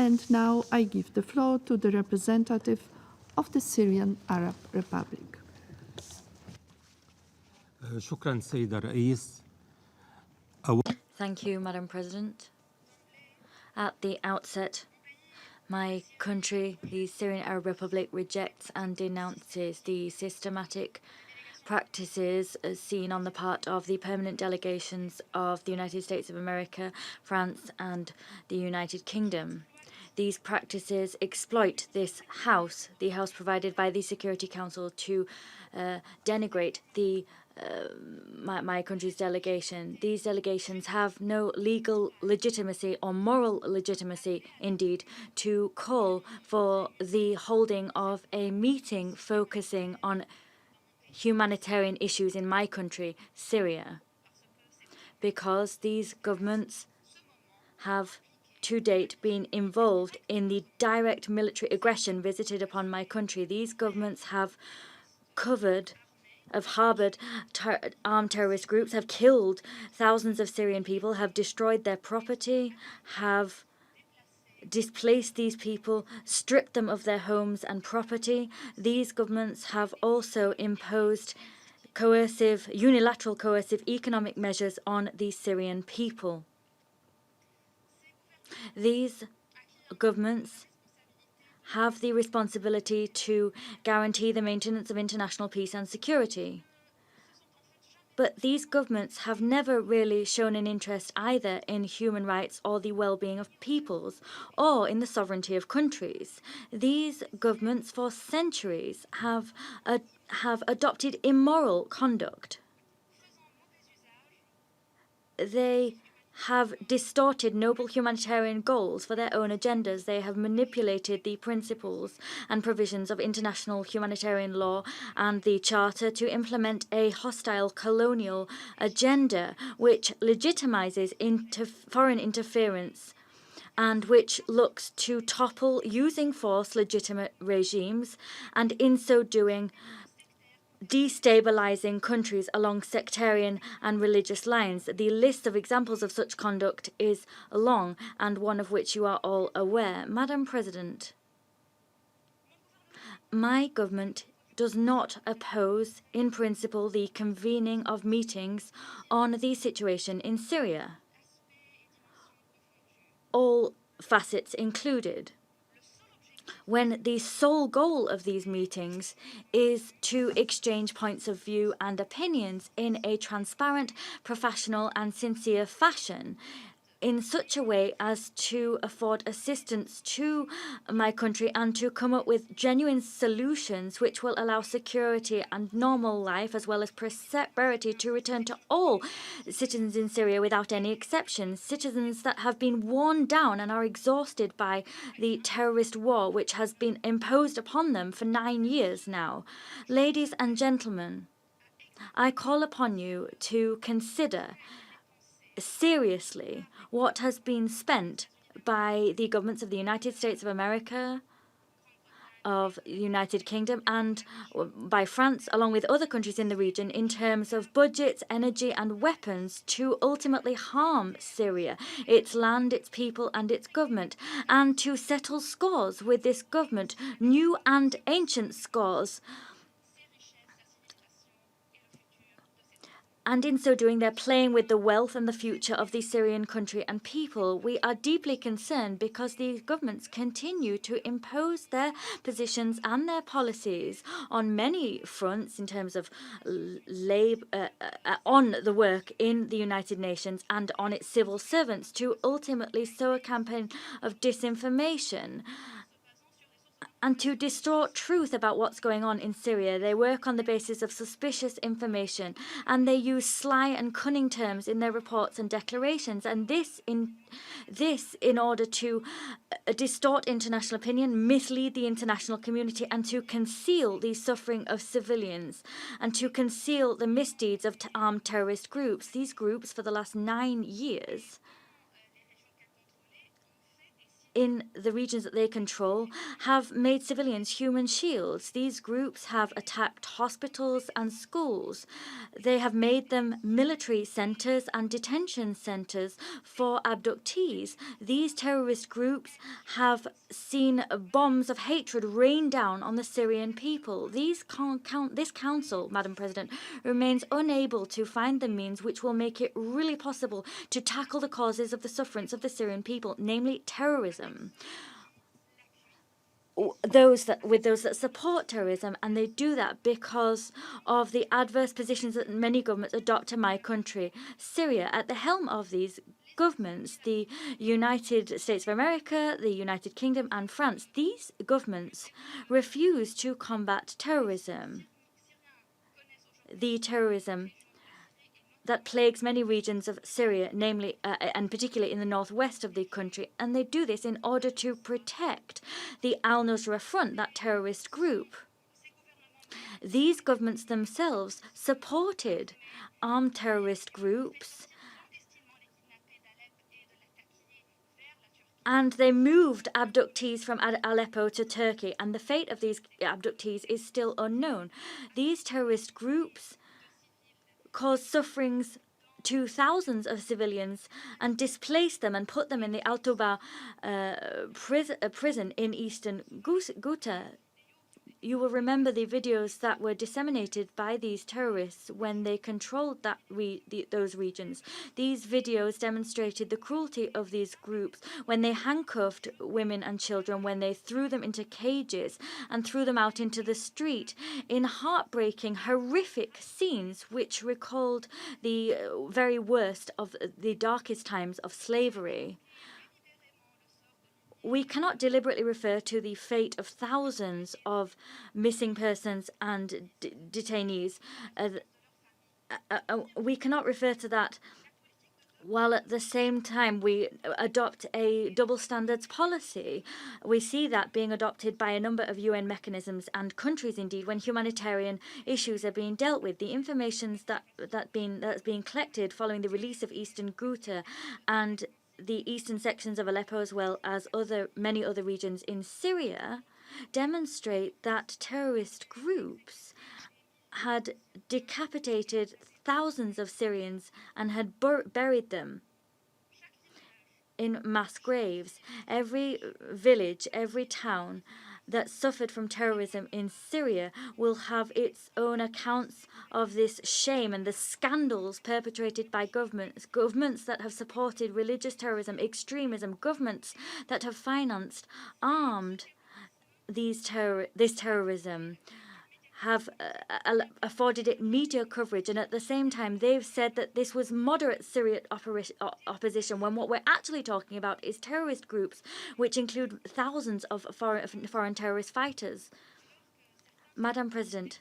And now I give the floor to the representative of the Syrian Arab Republic. شكرا سيد الرئيس. Thank you, Madam President. At the outset, my country, the Syrian Arab Republic, rejects and denounces the systematic practices seen on the part of the permanent delegations of the United States of America, France, and the United Kingdom. These practices exploit this house, the house provided by the Security Council, to denigrate my country's delegation. These delegations have no legal legitimacy or moral legitimacy, indeed, to call for the holding of a meeting focusing on humanitarian issues in my country, Syria, because these governments have to date been involved in the direct military aggression visited upon my country. These governments have harbored armed terrorist groups, have killed thousands of Syrian people, have destroyed their property, have displaced these people, stripped them of their homes and property. These governments have also imposed unilateral coercive economic measures on the Syrian people. These governments have the responsibility to guarantee the maintenance of international peace and security. But these governments have never really shown an interest either in human rights or the well-being of peoples or in the sovereignty of countries. These governments for centuries have adopted immoral conduct. They have distorted noble humanitarian goals for their own agendas. They have manipulated the principles and provisions of international humanitarian law and the Charter to implement a hostile colonial agenda which legitimizes foreign interference and which looks to topple using force legitimate regimes, and in so doing destabilizing countries along sectarian and religious lines. The list of examples of such conduct is long, and one of which you are all aware. Madam President, my government does not oppose, in principle, the convening of meetings on the situation in Syria, all facets included, when the sole goal of these meetings is to exchange points of view and opinions in a transparent, professional and sincere fashion, in such a way as to afford assistance to my country and to come up with genuine solutions which will allow security and normal life as well as prosperity to return to all citizens in Syria without any exceptions, citizens that have been worn down and are exhausted by the terrorist war which has been imposed upon them for 9 years now. Ladies and gentlemen, I call upon you to consider seriously what has been spent by the governments of the United States of America, of the United Kingdom, and by France, along with other countries in the region, in terms of budgets, energy and weapons to ultimately harm Syria, its land, its people and its government, and to settle scores with this government, new and ancient scores. And in so doing, they're playing with the wealth and the future of the Syrian country and people. We are deeply concerned because these governments continue to impose their positions and their policies on many fronts in terms of on the work in the United Nations and on its civil servants to ultimately sow a campaign of disinformation and to distort truth about what's going on in Syria. They work on the basis of suspicious information, and they use sly and cunning terms in their reports and declarations, and this in order to distort international opinion, mislead the international community, and to conceal the suffering of civilians, and to conceal the misdeeds of armed terrorist groups. These groups, for the last 9 years, in the regions that they control have made civilians human shields. These groups have attacked hospitals and schools. They have made them military centers and detention centers for abductees. These terrorist groups have seen bombs of hatred rain down on the Syrian people. This council, Madam President, remains unable to find the means which will make it really possible to tackle the causes of the sufferance of the Syrian people, namely terrorism. Those that support terrorism, and they do that because of the adverse positions that many governments adopt to my country, Syria. At the helm of these governments, the United States of America, the United Kingdom, and France, these governments refuse to combat terrorism. The terrorism that plagues many regions of Syria, namely and particularly in the northwest of the country, and they do this in order to protect the Al-Nusra Front, that terrorist group. These governments themselves supported armed terrorist groups, and they moved abductees from Aleppo to Turkey, and the fate of these abductees is still unknown. These terrorist groups caused sufferings to thousands of civilians and displaced them and put them in the Al-Tuba prison in eastern Ghouta. You will remember the videos that were disseminated by these terrorists when they controlled those regions. These videos demonstrated the cruelty of these groups when they handcuffed women and children, when they threw them into cages and threw them out into the street in heartbreaking, horrific scenes which recalled the very worst of the darkest times of slavery. We cannot deliberately refer to the fate of thousands of missing persons and detainees. We cannot refer to that while at the same time we adopt a double standards policy. We see that being adopted by a number of UN mechanisms and countries, indeed, when humanitarian issues are being dealt with. The information that's being collected following the release of eastern Ghouta and the eastern sections of Aleppo, as well as many other regions in Syria, demonstrate that terrorist groups had decapitated thousands of Syrians and had buried them in mass graves. Every village, every town that suffered from terrorism in Syria will have its own accounts of this shame and the scandals perpetrated by governments that have supported religious terrorism, extremism, governments that have financed, armed this terrorism, have afforded it media coverage, and at the same time they've said that this was moderate Syrian opposition, when what we're actually talking about is terrorist groups which include thousands of foreign terrorist fighters. Madam President,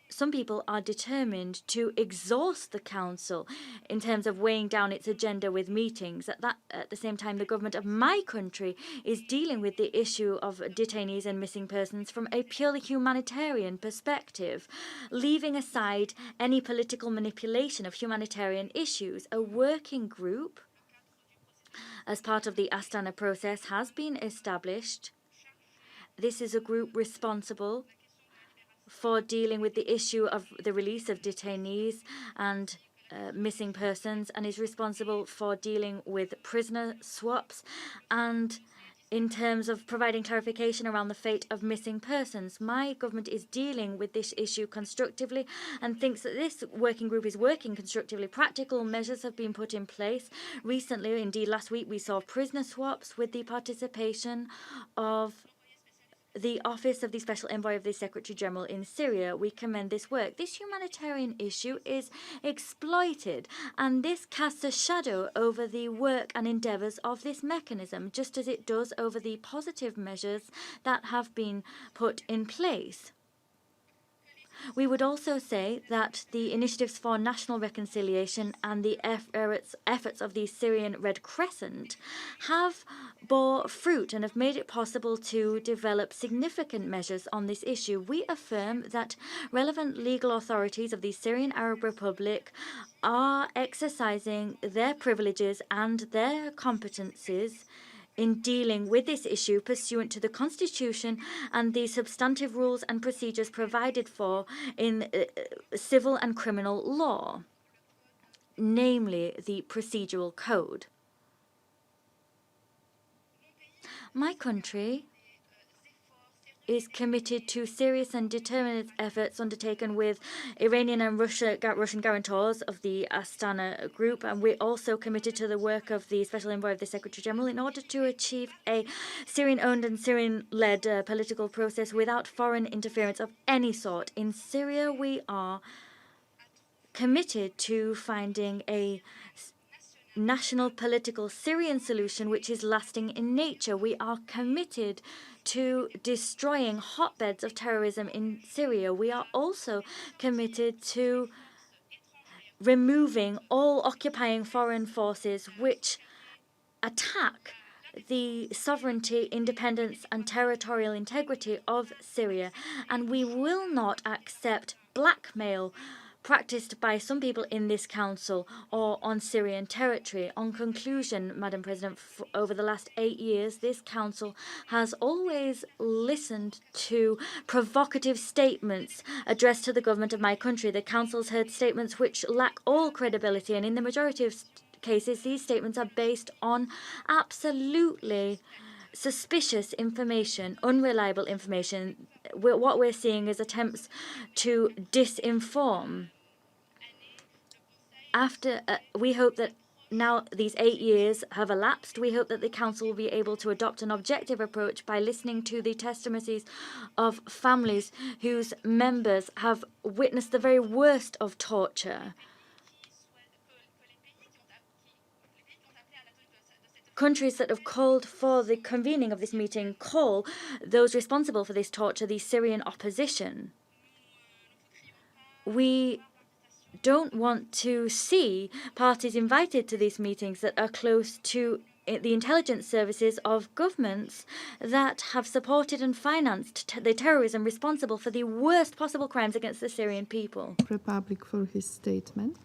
some people are determined to exhaust the Council in terms of weighing down its agenda with meetings. At the same time, the government of my country is dealing with the issue of detainees and missing persons from a purely humanitarian perspective, leaving aside any political manipulation of humanitarian issues. A working group, as part of the Astana process, has been established. This is a group responsible for dealing with the issue of the release of detainees and missing persons, and is responsible for dealing with prisoner swaps and in terms of providing clarification around the fate of missing persons. My government is dealing with this issue constructively and thinks that this working group is working constructively. Practical measures have been put in place. Recently, indeed last week, we saw prisoner swaps with the participation of the Office of the Special Envoy of the Secretary General in Syria. We commend this work. This humanitarian issue is exploited, and this casts a shadow over the work and endeavours of this mechanism, just as it does over the positive measures that have been put in place. We would also say that the initiatives for national reconciliation and the efforts of the Syrian Red Crescent have bore fruit and have made it possible to develop significant measures on this issue. We affirm that relevant legal authorities of the Syrian Arab Republic are exercising their privileges and their competencies in dealing with this issue pursuant to the Constitution and the substantive rules and procedures provided for in civil and criminal law, namely the procedural code. My country is committed to serious and determined efforts undertaken with Iranian and Russian guarantors of the Astana Group, and we're also committed to the work of the Special Envoy of the Secretary General in order to achieve a Syrian-owned and Syrian-led political process without foreign interference of any sort. In Syria, we are committed to finding a national political Syrian solution which is lasting in nature. We are committed to destroying hotbeds of terrorism in Syria. We are also committed to removing all occupying foreign forces which attack the sovereignty, independence, and territorial integrity of Syria. And we will not accept blackmail practiced by some people in this council or on Syrian territory. On conclusion, Madam President, over the last 8 years, this council has always listened to provocative statements addressed to the government of my country. The council's heard statements which lack all credibility, and in the majority of cases, these statements are based on absolutely suspicious information, unreliable information. What we're seeing is attempts to disinform. We hope that now these 8 years have elapsed, we hope that the Council will be able to adopt an objective approach by listening to the testimonies of families whose members have witnessed the very worst of torture. Countries that have called for the convening of this meeting call those responsible for this torture the Syrian opposition. We don't want to see parties invited to these meetings that are close to the intelligence services of governments that have supported and financed the terrorism responsible for the worst possible crimes against the Syrian people. Republic for his statement.